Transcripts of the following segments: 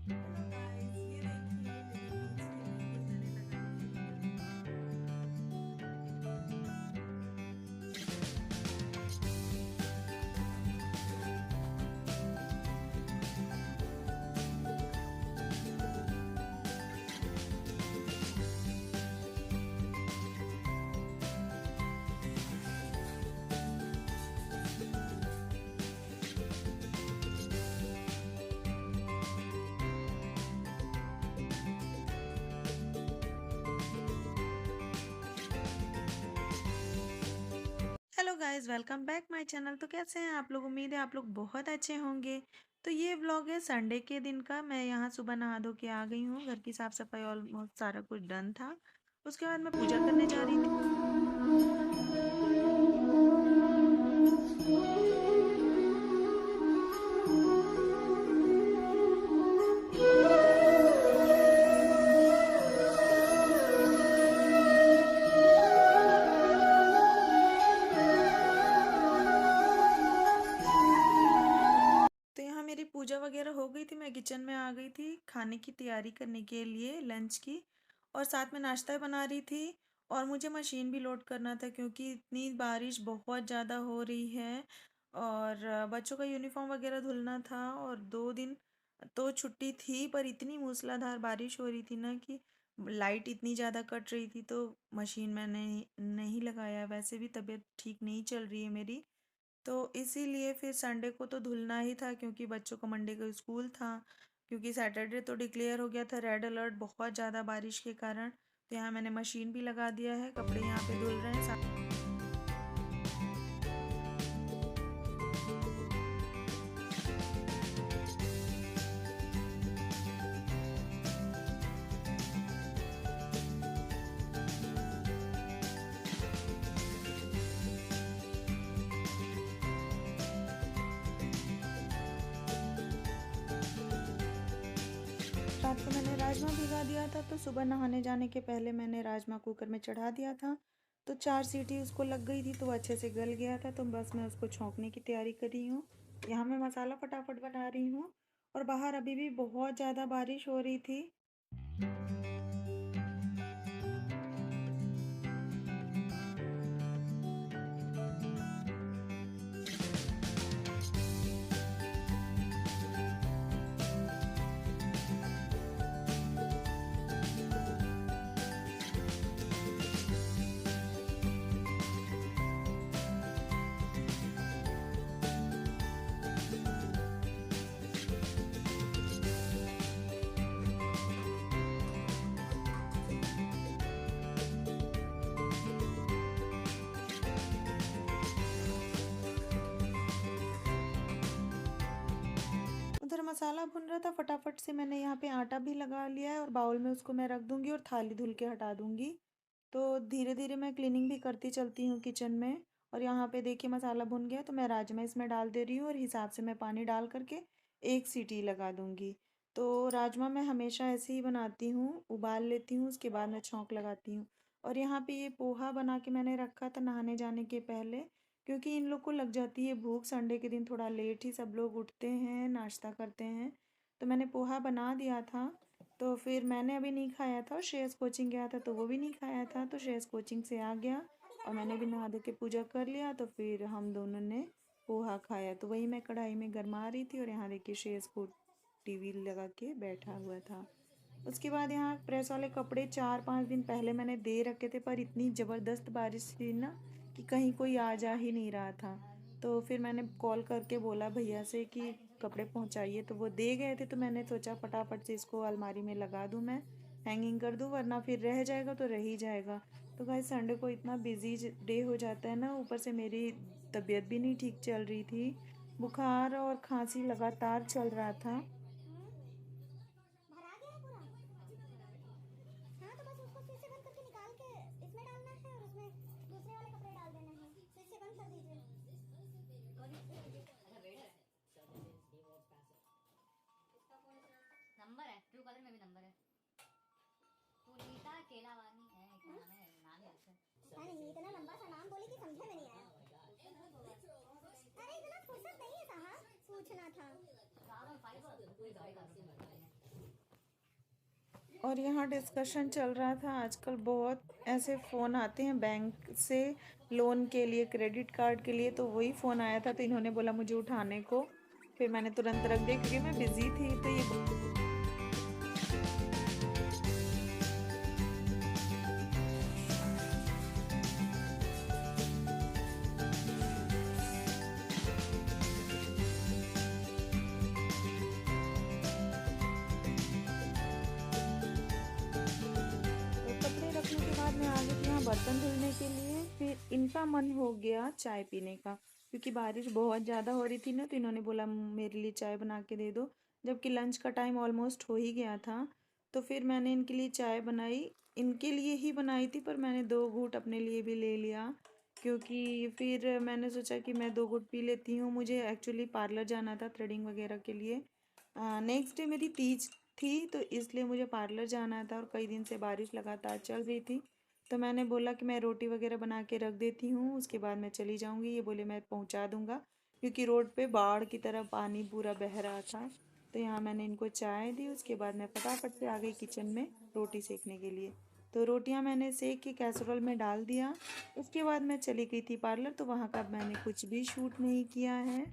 Hello guys, ये देखिए मेरे पीछे देखिए मैंने लगाई है ये गजरा। Hello guys, welcome back my channel. तो कैसे हैं आप लोग? उम्मीद है आप लोग बहुत अच्छे होंगे। तो ये व्लॉग है संडे के दिन का। मैं यहाँ सुबह नहा धो के आ गई हूँ। घर की साफ सफाई ऑलमोस्ट सारा कुछ डन था। उसके बाद मैं पूजा करने जा रही थी। तो यहाँ मेरी पूजा वगैरह हो गई थी। मैं किचन में आ गई थी खाने की तैयारी करने के लिए, लंच की। और साथ में नाश्ता बना रही थी। और मुझे मशीन भी लोड करना था क्योंकि इतनी बारिश बहुत ज़्यादा हो रही है। और बच्चों का यूनिफॉर्म वगैरह धुलना था। और 2 दिन तो छुट्टी थी, पर इतनी मूसलाधार बारिश हो रही थी ना कि लाइट इतनी ज़्यादा कट रही थी। तो मशीन मैंने नहीं लगाया। वैसे भी तबीयत ठीक नहीं चल रही है मेरी। तो इसीलिए फिर संडे को तो धुलना ही था क्योंकि बच्चों को मंडे को स्कूल था। क्योंकि सैटरडे तो डिक्लेयर हो गया था रेड अलर्ट बहुत ज़्यादा बारिश के कारण। तो यहाँ मैंने मशीन भी लगा दिया है, कपड़े यहाँ पे धुल रहे हैं। रात को मैंने राजमा भिगा दिया था, तो सुबह नहाने जाने के पहले मैंने राजमा कुकर में चढ़ा दिया था। तो 4 सीटी उसको लग गई थी, तो वो अच्छे से गल गया था। तो बस मैं उसको छौंकने की तैयारी कर रही हूँ। यहाँ मैं मसाला फटाफट बना रही हूँ। और बाहर अभी भी बहुत ज़्यादा बारिश हो रही थी। उधर मसाला भुन रहा था, फटाफट से मैंने यहाँ पे आटा भी लगा लिया है और बाउल में उसको मैं रख दूंगी और थाली धुल के हटा दूंगी। तो धीरे धीरे मैं क्लीनिंग भी करती चलती हूँ किचन में। और यहाँ पे देखिए मसाला भुन गया, तो मैं राजमा इसमें डाल दे रही हूँ और हिसाब से मैं पानी डाल करके 1 सीटी लगा दूंगी। तो राजमा मैं हमेशा ऐसे ही बनाती हूँ, उबाल लेती हूँ, उसके बाद मैं छौंक लगाती हूँ। और यहाँ पे ये पोहा बना के मैंने रखा था नहाने जाने के पहले। क्योंकि इन लोग को लग जाती है भूख, संडे के दिन थोड़ा लेट ही सब लोग उठते हैं, नाश्ता करते हैं। तो मैंने पोहा बना दिया था। तो फिर मैंने अभी नहीं खाया था और श्रेयस कोचिंग गया था तो वो भी नहीं खाया था। तो श्रेयस कोचिंग से आ गया और मैंने भी नहा धो के पूजा कर लिया। तो फिर हम दोनों ने पोहा खाया। तो वही मैं कढ़ाई में गरमा रही थी और यहाँ देखिए श्रेयस को टीवी लगा के बैठा हुआ था। उसके बाद यहाँ प्रेस वाले कपड़े 4-5 दिन पहले मैंने दे रखे थे, पर इतनी ज़बरदस्त बारिश थी ना कि कहीं कोई आ जा ही नहीं रहा था। तो फिर मैंने कॉल करके बोला भैया से कि कपड़े पहुँचाइए, तो वो दे गए थे। तो मैंने सोचा फटाफट से इसको अलमारी में लगा दूँ, मैं हैंगिंग कर दूँ, वरना फिर रह जाएगा तो रह ही जाएगा। तो भाई संडे को इतना बिजी डे हो जाता है ना, ऊपर से मेरी तबीयत भी नहीं ठीक चल रही थी। बुखार और खांसी लगातार चल रहा था। भरा गया है पूरा। हाँ तो बस उसको फिर से बंद करके निकाल के इसमें डालना है और उसमें दूसरे वाले कपड़े डाल देना है। फिर से बंद कर दीजिए। नंबर है, ट्रू कलर में भी नंबर है। पुनीता केलावानी है, क्या नाम है? नाम है उसका। पता नहीं इतना लंबा सा नाम बोली कि समझे में नहीं आया। अरे इतना फुर्सत नहीं है साहब, पूछना था। कार्बन फाइबर पूरी दवाई कार्बन फाइबर है। और यहाँ डिस्कशन चल रहा था, आजकल बहुत ऐसे फ़ोन आते हैं बैंक से लोन के लिए, क्रेडिट कार्ड के लिए, तो वही फ़ोन आया था, तो इन्होंने बोला मुझे उठाने को, फिर मैंने तुरंत रख दिया क्योंकि मैं बिज़ी थी। तो ये तो कपड़े रखने के बाद मैं आ गई थी यहाँ बर्तन धुलने के लिए। फिर इनका मन हो गया चाय पीने का, क्योंकि बारिश बहुत ज़्यादा हो रही थी ना, तो इन्होंने बोला मेरे लिए चाय बना के दे दो, जबकि लंच का टाइम ऑलमोस्ट हो ही गया था। तो फिर मैंने इनके लिए चाय बनाई, इनके लिए ही बनाई थी, पर मैंने 2 घूंट अपने लिए भी ले लिया, क्योंकि फिर मैंने सोचा कि मैं 2 घूंट पी लेती हूँ। मुझे एक्चुअली पार्लर जाना था थ्रेडिंग वगैरह के लिए। नेक्स्ट डे मेरी तीज थी, तो इसलिए मुझे पार्लर जाना था, और कई दिन से बारिश लगातार चल रही थी। तो मैंने बोला कि मैं रोटी वगैरह बना के रख देती हूँ, उसके बाद मैं चली जाऊँगी। ये बोले मैं पहुँचा दूँगा, क्योंकि रोड पे बाढ़ की तरह पानी पूरा बह रहा था। तो यहाँ मैंने इनको चाय दी, उसके बाद मैं फटाफट से आ गई किचन में रोटी सेकने के लिए। तो रोटियाँ मैंने सेक के कैसरोल में डाल दिया। उसके बाद मैं चली गई थी पार्लर, तो वहाँ का मैंने कुछ भी शूट नहीं किया है।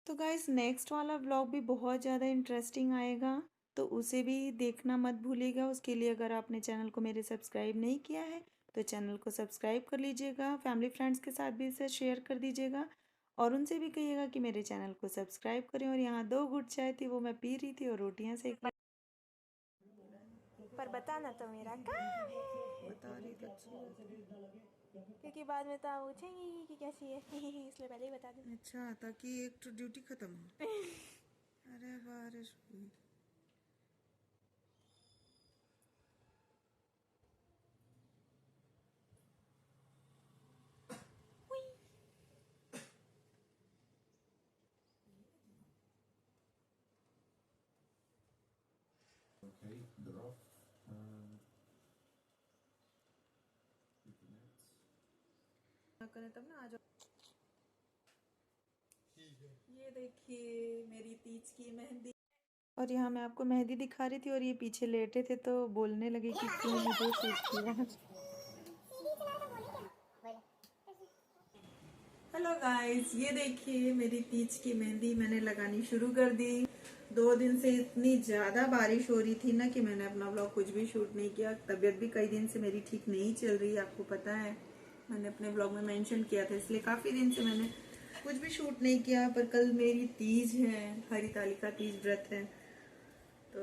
तो गाइस नेक्स्ट वाला व्लॉग भी बहुत ज़्यादा इंटरेस्टिंग आएगा, तो उसे भी देखना मत भूलिएगा। उसके लिए अगर आपने चैनल को मेरे सब्सक्राइब नहीं किया है, तो चैनल को सब्सक्राइब कर लीजिएगा, फैमिली फ्रेंड्स के साथ भी इसे शेयर कर दीजिएगा, और उनसे भी कहिएगा कि मेरे चैनल को सब्सक्राइब करें। और यहाँ 2 घूंट चाय थी, वो मैं पी रही थी और रोटियाँ सेक रही। पर बताना तो मेरा काम है, बता रही थी। क्योंकि बाद में तो आप पूछेंगे ही कि कैसी है इसलिए पहले ही बता दूँ। अच्छा, ताकि एक तो ड्यूटी खत्म हो। अरे बारिश हुई। Okay, eraf. करें तब ना आ जाओ। ये देखिए मेरी तीज की मेहंदी। और यहाँ मैं आपको मेहंदी दिखा रही थी, और ये पीछे लेटे थे, तो बोलने लगे कि क्यों मुझे शूट किया। हेलो गाइस, ये देखिए मेरी तीज की मेहंदी मैंने लगानी शुरू कर दी। 2 दिन से इतनी ज़्यादा बारिश हो रही थी ना, कि मैंने अपना व्लॉग कुछ भी शूट नहीं किया। तबीयत भी कई दिन से मेरी ठीक नहीं चल रही, आपको पता है, मैंने अपने व्लॉग में मेंशन किया था, इसलिए काफ़ी दिन से मैंने कुछ भी शूट नहीं किया। पर कल मेरी तीज है, हरितालिका तीज व्रत है, तो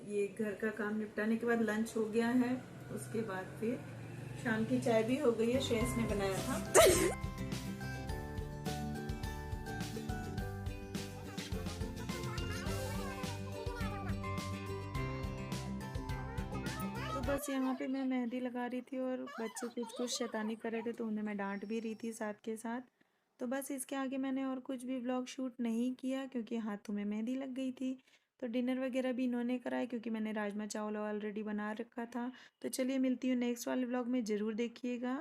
ये घर का काम निपटाने के बाद लंच हो गया है, उसके बाद फिर शाम की चाय भी हो गई है, श्रेयस ने बनाया था। तो बस यहाँ पे मैं मेहंदी लगा रही थी, और बच्चे कुछ कुछ शैतानी कर रहे थे, तो उन्हें मैं डांट भी रही थी साथ के साथ। तो बस इसके आगे मैंने और कुछ भी व्लॉग शूट नहीं किया, क्योंकि हाथों में मेहंदी लग गई थी। तो डिनर वगैरह भी इन्होंने कराया, क्योंकि मैंने राजमा चावल ऑलरेडी बना रखा था। तो चलिए मिलती हूँ नेक्स्ट वाले व्लॉग में, ज़रूर देखिएगा।